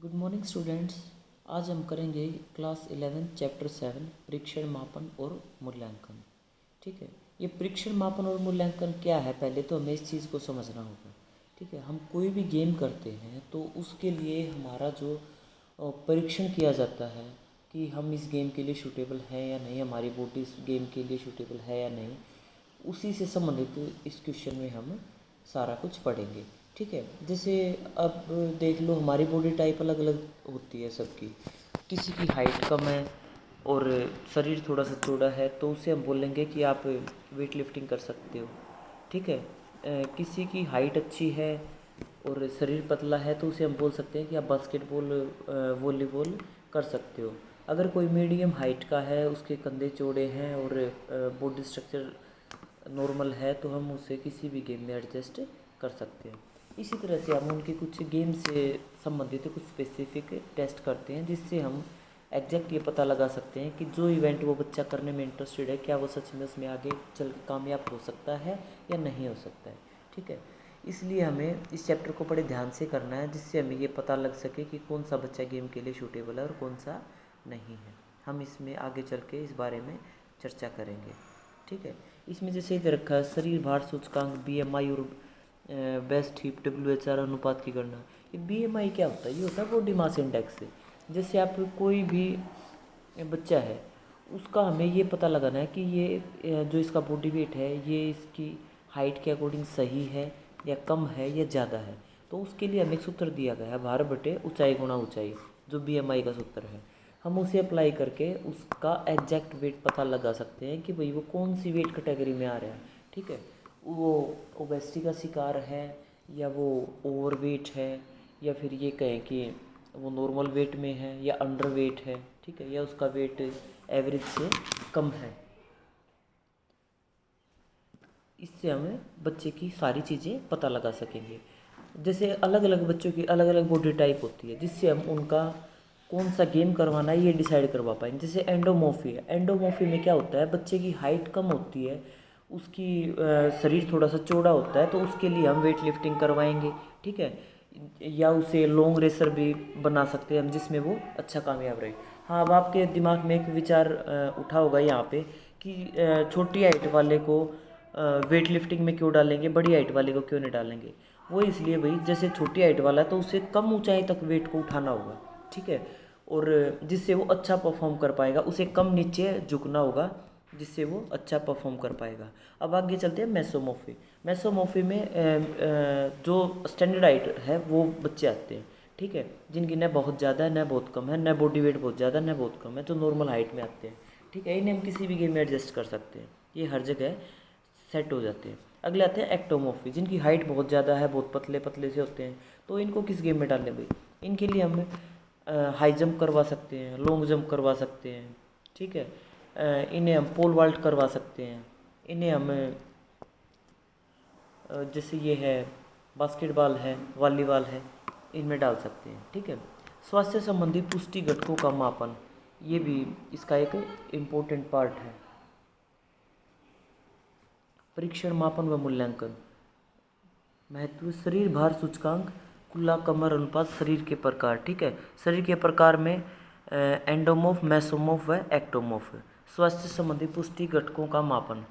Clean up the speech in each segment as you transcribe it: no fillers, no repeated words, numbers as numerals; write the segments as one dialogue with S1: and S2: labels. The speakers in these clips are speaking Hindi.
S1: Good morning students. आज हम करेंगे क्लास 11 चैप्टर 7 परीक्षण मापन और मूल्यांकन। ठीक है, ये परीक्षण मापन और मूल्यांकन क्या है, पहले तो हमें इस चीज़ को समझना होगा। ठीक है, हम कोई भी गेम करते हैं तो उसके लिए हमारा जो परीक्षण किया जाता है कि हम इस गेम के लिए सूटेबल हैं या नहीं, हमारी बॉडी इस गेम के लिए सूटेबल है या नहीं, उसी से संबंधित इस क्वेश्चन में हम सारा कुछ पढ़ेंगे। ठीक है, जैसे अब देख लो, हमारी बॉडी टाइप अलग अलग होती है सबकी। किसी की हाइट कम है और शरीर थोड़ा सा चौड़ा है तो उसे हम बोलेंगे कि आप वेट लिफ्टिंग कर सकते हो। ठीक है, किसी की हाइट अच्छी है और शरीर पतला है तो उसे हम बोल सकते हैं कि आप बास्केटबॉल वॉलीबॉल कर सकते हो। अगर कोई मीडियम हाइट का है, उसके कंधे चौड़े हैं और बॉडी स्ट्रक्चर नॉर्मल है तो हम उसे किसी भी गेम में एडजस्ट कर सकते हैं। इसी तरह से हम उनके कुछ गेम से संबंधित कुछ स्पेसिफिक टेस्ट करते हैं, जिससे हम एग्जैक्ट ये पता लगा सकते हैं कि जो इवेंट वो बच्चा करने में इंटरेस्टेड है, क्या वो सच में उसमें आगे चल के कामयाब हो सकता है या नहीं हो सकता है। ठीक है, इसलिए हमें इस चैप्टर को बड़े ध्यान से करना है, जिससे हमें ये पता लग सके कि कौन सा बच्चा गेम के लिए सूटेबल है और कौन सा नहीं है। हम इसमें आगे चल के इस बारे में चर्चा करेंगे। ठीक है, इसमें जैसे इधर रखा है शरीर भार सूचकांक, बीएमआई और बेस्ट हिप WHR अनुपात की गणना। ये बीएमआई क्या होता है? ये होता है बॉडी मास इंडेक्स से। जैसे आप कोई भी बच्चा है, उसका हमें ये पता लगाना है कि ये जो इसका बॉडी वेट है, ये इसकी हाइट के अकॉर्डिंग सही है या कम है या ज़्यादा है। तो उसके लिए हमें एक सूत्र दिया गया है, भार बटे ऊंचाई गुणा ऊंचाई, जो बीएमआई का सूत्र है। हम उसे अप्लाई करके उसका एग्जैक्ट वेट पता लगा सकते हैं कि भाई वो कौन सी वेट कैटेगरी में आ रहा है। ठीक है, वो ओबेसिटी का शिकार है या वो ओवर वेट है, या फिर ये कहें कि वो नॉर्मल वेट में है या अंडर वेट है। ठीक है, या उसका वेट एवरेज से कम है। इससे हमें बच्चे की सारी चीज़ें पता लगा सकेंगे। जैसे अलग अलग बच्चों की अलग अलग बॉडी टाइप होती है, जिससे हम उनका कौन सा गेम करवाना है ये डिसाइड करवा पाएंगे। जैसे एंडोमॉर्फी है, एंडोमॉर्फी में क्या होता है, बच्चे की हाइट कम होती है, उसकी शरीर थोड़ा सा चौड़ा होता है, तो उसके लिए हम वेट लिफ्टिंग करवाएंगे। ठीक है, या उसे लॉन्ग रेसर भी बना सकते हैं हम, जिसमें वो अच्छा कामयाब रहे। हाँ, अब आपके दिमाग में एक विचार उठा होगा यहाँ पे कि छोटी हाइट वाले को वेट लिफ्टिंग में क्यों डालेंगे, बड़ी हाइट वाले को क्यों नहीं डालेंगे। वो इसलिए भाई, जैसे छोटी हाइट वाला है तो उसे कम ऊंचाई तक वेट को उठाना होगा। ठीक है, और जिससे वो अच्छा परफॉर्म कर पाएगा, उसे कम नीचे झुकना होगा, जिससे वो अच्छा परफॉर्म कर पाएगा। अब आगे चलते हैं मेसोमॉर्फी। मेसोमॉर्फी में जो स्टैंडर्ड हाइट है वो बच्चे आते हैं। ठीक है, जिनकी न बहुत ज़्यादा है न बहुत कम है, न बॉडी वेट बहुत ज़्यादा न बहुत कम है, जो नॉर्मल हाइट में आते हैं। ठीक है, इन्हें हम किसी भी गेम में एडजस्ट कर सकते हैं, ये हर जगह सेट हो जाते हैं। अगले आते हैं एक्टोमॉर्फी, जिनकी हाइट बहुत ज़्यादा है, बहुत पतले पतले से होते हैं। तो इनको किस गेम में डालें भाई? इनके लिए हम हाई जंप करवा सकते हैं, लॉन्ग जंप करवा सकते हैं। ठीक है, इन्हें हम पोल वाल्ट करवा सकते हैं। इन्हें हम जैसे ये है बास्केटबॉल है, वॉलीबॉल है, इनमें डाल सकते हैं। ठीक है, स्वास्थ्य संबंधी पुष्टि घटकों का मापन, ये भी इसका एक इम्पोर्टेंट पार्ट है। परीक्षण मापन व मूल्यांकन महत्व, शरीर भार सूचकांक, कुल्ला कमर अनुपात, शरीर के प्रकार। ठीक है, शरीर के प्रकार में एंडोमॉर्फ, मेसोमॉर्फ व एक्टोमॉर्फ। स्वास्थ्य संबंधी पुष्टि घटकों का मापन,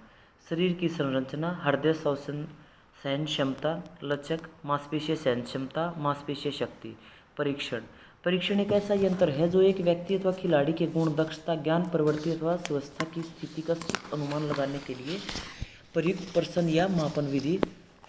S1: शरीर की संरचना, हृदय श्वसन सहन क्षमता, लचक, मांसपेशीय सहन क्षमता, मांसपेशीय शक्ति। परीक्षण, परीक्षण एक ऐसा यंत्र है जो एक व्यक्ति अथवा खिलाड़ी के गुण, दक्षता, ज्ञान, प्रवृत्ति अथवा स्वास्थ्य की स्थिति का सटीक अनुमान लगाने के लिए प्रयुक्त प्रश्न या मापन विधि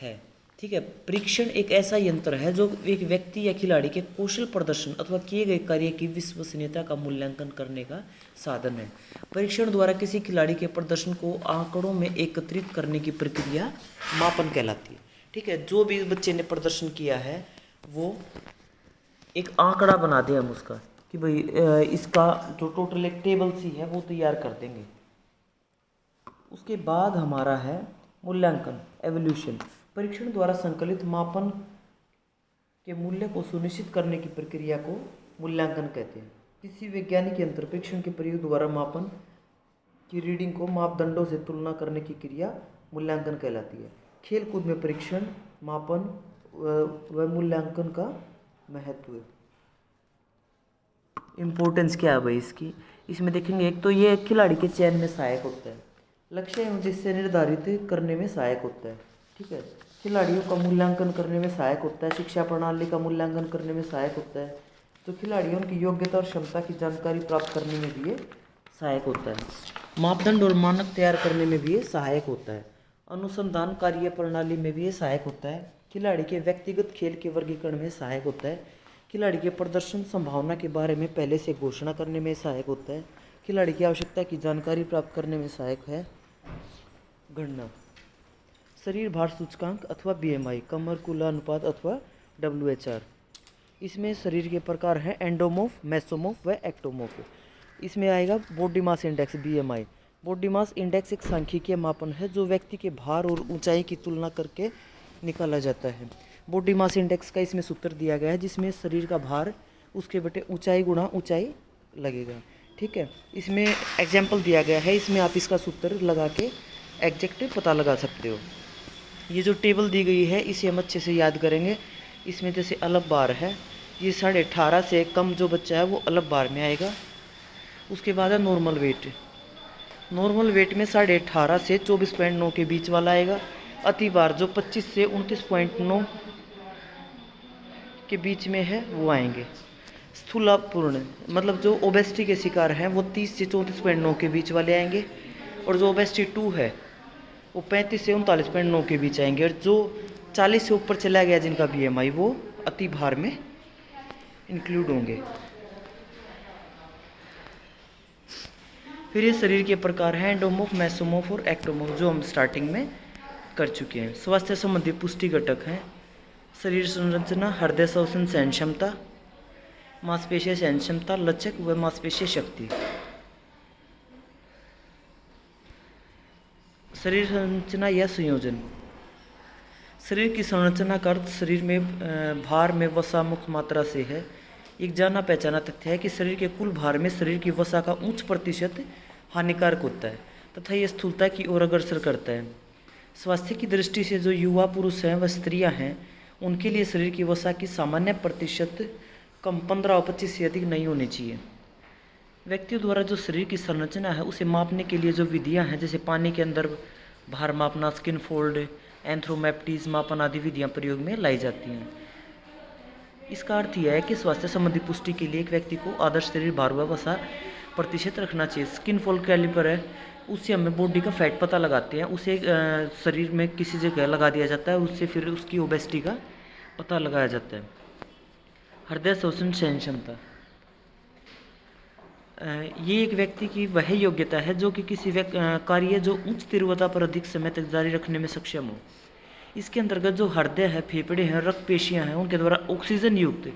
S1: है। ठीक है, परीक्षण एक ऐसा यंत्र है जो एक व्यक्ति या खिलाड़ी के कौशल प्रदर्शन अथवा किए गए कार्य की विश्वसनीयता का मूल्यांकन करने का साधन है। परीक्षण द्वारा किसी खिलाड़ी के प्रदर्शन को आंकड़ों में एकत्रित करने की प्रक्रिया मापन कहलाती है। ठीक है, जो भी बच्चे ने प्रदर्शन किया है वो एक आंकड़ा बना दें हम उसका, कि भाई इसका जो टोटल एक टेबल सी है वो तैयार कर देंगे। उसके बाद हमारा है मूल्यांकन, एवोल्यूशन। परीक्षण द्वारा संकलित मापन के मूल्य को सुनिश्चित करने की प्रक्रिया को मूल्यांकन कहते हैं। किसी वैज्ञानिक यंत्र परीक्षण के प्रयोग द्वारा मापन की रीडिंग को मापदंडों से तुलना करने की क्रिया मूल्यांकन कहलाती है। खेल कूद में परीक्षण, मापन व मूल्यांकन का महत्व। इम्पोर्टेंस क्या है भाई इसकी, इसमें देखेंगे एक तो ये खिलाड़ी के चयन में सहायक होता है, लक्ष्य एवं उद्देश्य निर्धारित करने में सहायक होता है। ठीक है, खिलाड़ियों का मूल्यांकन करने में सहायक होता है, शिक्षा प्रणाली का मूल्यांकन करने में सहायक होता है, तो खिलाड़ियों की योग्यता और क्षमता की जानकारी प्राप्त करने में भी ये सहायक होता है, मापदंड और मानक तैयार करने में भी ये सहायक होता है, अनुसंधान कार्य प्रणाली में भी ये सहायक होता है, खिलाड़ी के व्यक्तिगत खेल के वर्गीकरण में सहायक होता है, खिलाड़ी के प्रदर्शन संभावना के बारे में पहले से घोषणा करने में सहायक होता है, खिलाड़ी की आवश्यकता की जानकारी प्राप्त करने में सहायक है। गणना, शरीर भार सूचकांक अथवा BMI, कमर कुल अनुपात अथवा WHR। इसमें शरीर के प्रकार हैं एंडोमॉर्फ, मेसोमॉर्फ व एक्टोमॉर्फ। इसमें आएगा body mass index BMI। Body mass index एक सांख्यिकीय मापन है जो व्यक्ति के भार और ऊंचाई की तुलना करके निकाला जाता है। बॉडी मास इंडेक्स का इसमें सूत्र दिया गया है जिसमें शरीर का भार उसके बटे ऊंचाई गुणा ऊंचाई लगेगा। ठीक है, इसमें एग्जाम्पल दिया गया है, इसमें आप इसका सूत्र लगा के एग्जैक्ट पता लगा सकते हो। ये जो टेबल दी गई है इसे हम अच्छे से याद करेंगे। इसमें जैसे अलग बार है, ये 18.5 से कम जो बच्चा है वो अलग बार में आएगा। उसके बाद है नॉर्मल वेट। नॉर्मल वेट में 18.5 से 24.9 के बीच वाला आएगा। अति भार जो 25 से 29.9 के बीच में है वो आएंगे। स्थूलापूर्ण मतलब जो ओबेसिटी के शिकार हैं वो 30 से 34.9 के बीच वाले आएंगे, और जो ओबेसिटी 2 है वो 35 से 39.9 के बीच आएंगे, और जो 40 से ऊपर चला गया जिनका BMI वो अति भार में इंक्लूड होंगे। फिर ये शरीर के प्रकार हैं एंडोमॉर्फ, मेसोमॉर्फ और एक्टोमॉर्फ, जो हम स्टार्टिंग में कर चुके हैं। स्वास्थ्य संबंधी पुष्टि घटक हैं शरीर संरचना, हृदय श्वसन सहन क्षमता, मांसपेशीय सहन क्षमता, लचक व मांसपेशीय शक्ति। शरीर संरचना या संयोजन, शरीर की संरचना का अर्थ शरीर में भार में वसा मुक्त मात्रा से है। एक जाना पहचाना तथ्य है कि शरीर के कुल भार में शरीर की वसा का उच्च प्रतिशत हानिकारक होता है तथा यह स्थूलता की ओर अग्रसर करता है। स्वास्थ्य की दृष्टि से जो युवा पुरुष हैं व स्त्रियां हैं उनके लिए शरीर की वसा की सामान्य प्रतिशत कम 15 और 25 से अधिक नहीं होनी चाहिए। व्यक्तियों द्वारा जो शरीर की संरचना है उसे मापने के लिए जो विधियां हैं जैसे पानी के अंदर भार मापना, स्किन फोल्ड, एंथ्रोमेप्टीज मापन आदि विधियां प्रयोग में लाई जाती हैं। इसका अर्थ यह है कि स्वास्थ्य संबंधी पुष्टि के लिए एक व्यक्ति को आदर्श शरीर भार व वसा प्रतिशत रखना चाहिए। स्किन फोल्ड कैलिपर है, उससे हमें बॉडी का फैट पता लगाते हैं, उसे शरीर में किसी जगह लगा दिया जाता है, उससे फिर उसकी ओबेसिटी का पता लगाया जाता है। हृदय श्वसन सहन क्षमता, ये एक व्यक्ति की वह योग्यता है जो कि किसी कार्य जो उच्च तीव्रता पर अधिक समय तक जारी रखने में सक्षम हो। इसके अंतर्गत जो हृदय है, फेफड़े हैं, रक्त पेशियां हैं, उनके द्वारा ऑक्सीजन युक्त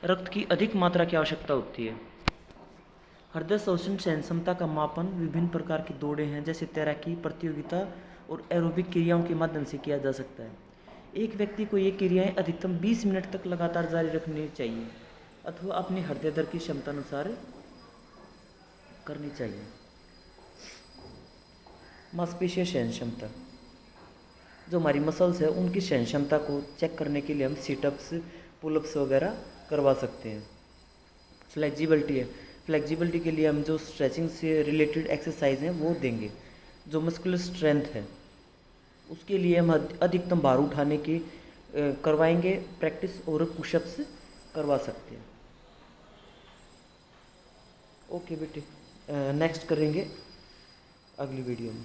S1: रक्त की अधिक मात्रा की आवश्यकता होती है। हृदय श्वसन सहन क्षमता का मापन विभिन्न प्रकार की दौड़ें हैं जैसे तैराकी प्रतियोगिता और एरोबिक क्रियाओं के माध्यम से किया जा सकता है। एक व्यक्ति को ये क्रियाएं अधिकतम 20 मिनट तक लगातार जारी रखनी चाहिए अथवा अपनी हृदय दर की क्षमता अनुसार करनी चाहिए। मांसपेशीय सहन क्षमता, जो हमारी मसल्स है उनकी सहन क्षमता को चेक करने के लिए हम सीटअप्स, पुलअप्स वगैरह करवा सकते हैं। फ्लेक्सिबिलिटी है, फ्लेक्सिबिलिटी के लिए हम जो स्ट्रेचिंग से रिलेटेड एक्सरसाइज हैं वो देंगे। जो मस्कुलर स्ट्रेंथ है उसके लिए हम अधिकतम भार उठाने की करवाएंगे प्रैक्टिस, और पुशअप्स करवा सकते हैं। ओके बेटे, नेक्स्ट करेंगे अगली वीडियो में।